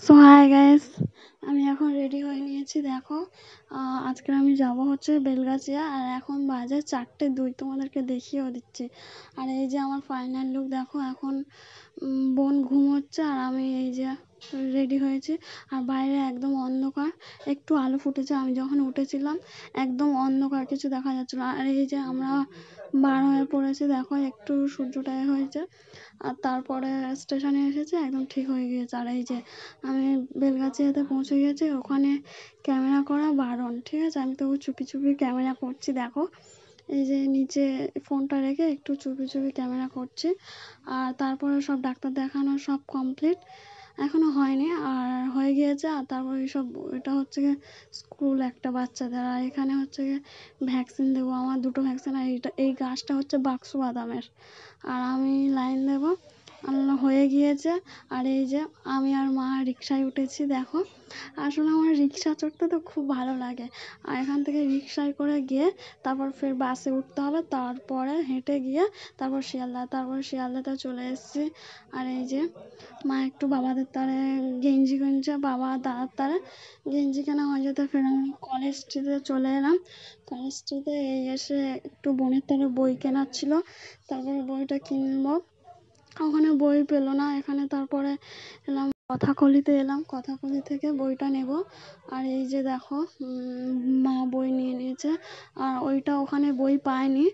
So hi guys, আমি এখন ready হয়ে নিয়েছি। দেখো, আজকে আমি যাব হচ্ছে বেলগাছিয়া। আর এখন বাজে 4:02। তোমাদেরকে দেখিয়েও দিচ্ছি। আর এই যে আমার ফাইনাল লুক দেখো। এখন বোন ঘুমোচ্ছে আর আমি এই যে রেডি হয়েছি। আর বাইরে একদম অন্ধকার, একটু আলো ফুটেছে। আমি যখন উঠেছিলাম একদম অন্ধকার, কিছু দেখা যাচ্ছিল। আর এই যে আমরা বার হয়ে পড়েছি, দেখো একটু সূর্যটা হয়েছে। আর তারপরে স্টেশনে এসেছে, একদম ঠিক হয়ে গিয়েছে। আর এই যে আমি বেলগাছিয়াতে পৌঁছে গেছি। ওখানে ক্যামেরা করা বারণ, ঠিক আছে? আমি তবু চুপি চুপি ক্যামেরা করছি। দেখো, এই যে নিচে ফোনটা রেখে একটু চুপি চুপি ক্যামেরা করছি। আর তারপরে সব ডাক্তার দেখানো সব কমপ্লিট, এখনো হয়নি, আর হয়ে গিয়েছে। আর তারপর এইসব, এটা হচ্ছে গিয়ে স্কুল একটা বাচ্চাদের। আর এখানে হচ্ছে গিয়ে ভ্যাকসিন দেবো, আমার 2টো ভ্যাকসিন। আর এই গাছটা হচ্ছে বাক্সু বাদামের। আর আমি লাইন দেবো, হয়ে গিয়েছে। আর এই যে আমি আর মা রিক্সায় উঠেছি। দেখো, আসলে আমার রিক্সা চড়তে তো খুব ভালো লাগে। আর এখান থেকে রিক্সায় করে গিয়ে তারপর ফের বাসে উঠতে হবে, তারপরে হেঁটে গিয়ে তারপর শিয়ালদাতে চলে এসেছি। আর এই যে মা একটু বাবাদের তারে গেঞ্জি কিনছে, বাবা দাদার তারে গেঞ্জি কেনা হয়ে যেতে ফের আমি কলেজ স্ট্রিটে চলে এলাম। কলেজ স্ট্রিটে এসে একটু বোনের তারে বই কেনার ছিল, তারপরে বইটা কিনবো। ওখানে বই পেলো না, এখানে তারপরে এলাম কথাকলিতে, কথাকলি থেকে বইটা নেব। আর এই যে দেখো, মা বই নিয়ে নিয়েছে। আর ওইটা ওখানে বই পায়নি।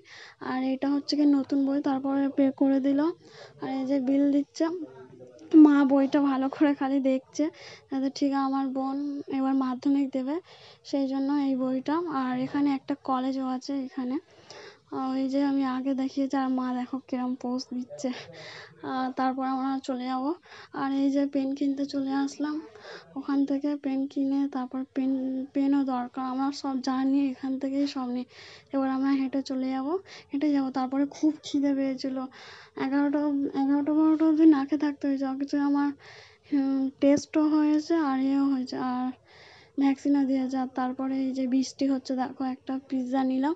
আর এটা হচ্ছে কি নতুন বই, তারপরে পে করে দিল। আর এই যে বিল দিচ্ছে। মা বইটা ভালো করে খালি দেখছে যাতে ঠিক আমার বোন এবার মাধ্যমিক দেবে, সেই জন্য এই বইটা। আর এখানে একটা কলেজও আছে এখানে। ওই যে আমি আগে দেখিয়েছি। আর মা দেখো কিরম পোজ দিচ্ছে। তারপর আমরা চলে যাব। আর এই যে পেন কিনতে চলে আসলাম, ওখান থেকে পেন কিনে তারপর পেনও দরকার আমার, সব জানি এখান থেকেই সব নিই। এবার আমরা হেঁটে যাব। তারপরে খুব খিদে পেয়েছিল, 11টা 12টা অবধি না খেয়ে থাকতে হয়েছে। অথচ আমার টেস্টও হয়েছে আর ইয়েও হয়েছে, আর ভ্যাকসিনও দিয়েছে। আর তারপরে এই যে বৃষ্টি হচ্ছে, দেখো একটা পিৎজা নিলাম।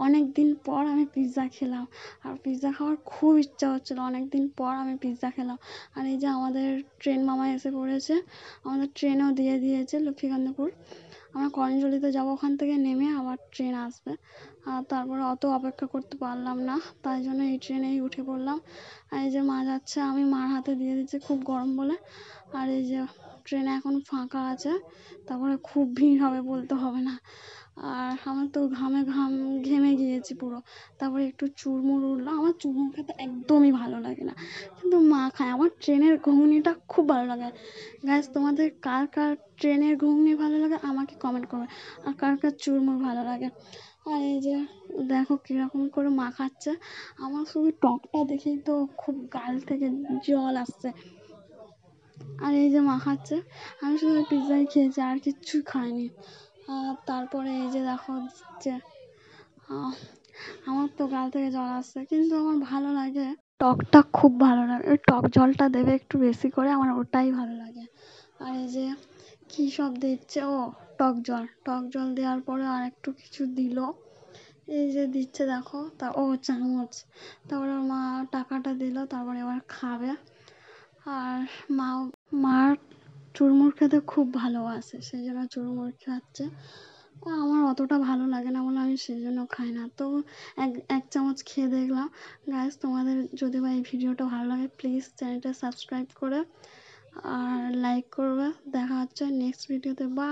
অনেক দিন পর আমি পিৎজা খেলাম, আর পিৎজা খাওয়ার খুব ইচ্ছা হচ্ছিল। অনেক দিন পর আমি পিৎজা খেলাম। আর এই যে আমাদের ট্রেন মামা এসে পড়েছে, আমাদের ট্রেনও দিয়ে দিয়েছে লক্ষ্মীকান্তপুর। আমরা করঞ্জলিতে যাবো, ওখান থেকে নেমে আবার ট্রেন আসবে। আর তারপরে অত অপেক্ষা করতে পারলাম না, তাই জন্য এই ট্রেনেই উঠে পড়লাম। আর এই যে মা যাচ্ছে, আমি মার হাতে দিয়ে দিচ্ছি খুব গরম বলে। আর এই যে ট্রেন এখন ফাঁকা আছে, তারপরে খুব ভিড় হবে বলতে হবে না। আর আমার তো ঘেমে গিয়েছি পুরো। তারপরে একটু চুরমুর উঠলো। আমার চুরমুর খেতে একদমই ভালো লাগে না, কিন্তু মা খায়। আমার ট্রেনের ঘুগনিটা খুব ভালো লাগে। গাইস, তোমাদের কার কার ট্রেনের ঘুগনি ভালো লাগে আমাকে কমেন্ট করবে, আর কার কার চুরমুর ভালো লাগে। আর এই যে দেখো কিরকম করে মা খাচ্ছে। আমার শুধু টকটা দেখেই তো খুব গাল থেকে জল আসছে। আর এই যে মা খাচ্ছে, আমি শুধু পিৎজাই খেয়েছি, আর কিচ্ছু খাইনি। আর তারপরে এই যে দেখো যে আমার তো গাল থেকে জল আসছে, কিন্তু আমার ভালো লাগে, টকটা খুব ভালো লাগে। ওই টক জলটা দেবে একটু বেশি করে, আমার ওটাই ভালো লাগে। আর এই যে কী সব দিচ্ছে, টক জল দেওয়ার পরে আর একটু কিছু দিল, এই যে দিচ্ছে দেখো। চামচ। তারপরে মা টাকাটা দিল, তারপরে এবার খাবে। আর মার চুরমুর খেতে খুব ভালোবাসে, সেই জন্য চুরমুর খাচ্ছে। আমার অতটা ভালো লাগে না বলে আমি সেই জন্য খাই না, তো এক চামচ খেয়ে দেখলাম। গাইস, তোমাদের যদি বা এই ভিডিওটা ভালো লাগে প্লিজ চ্যানেলটা সাবস্ক্রাইব করে আর লাইক করবে। দেখা হচ্ছে নেক্সট ভিডিওতে। বা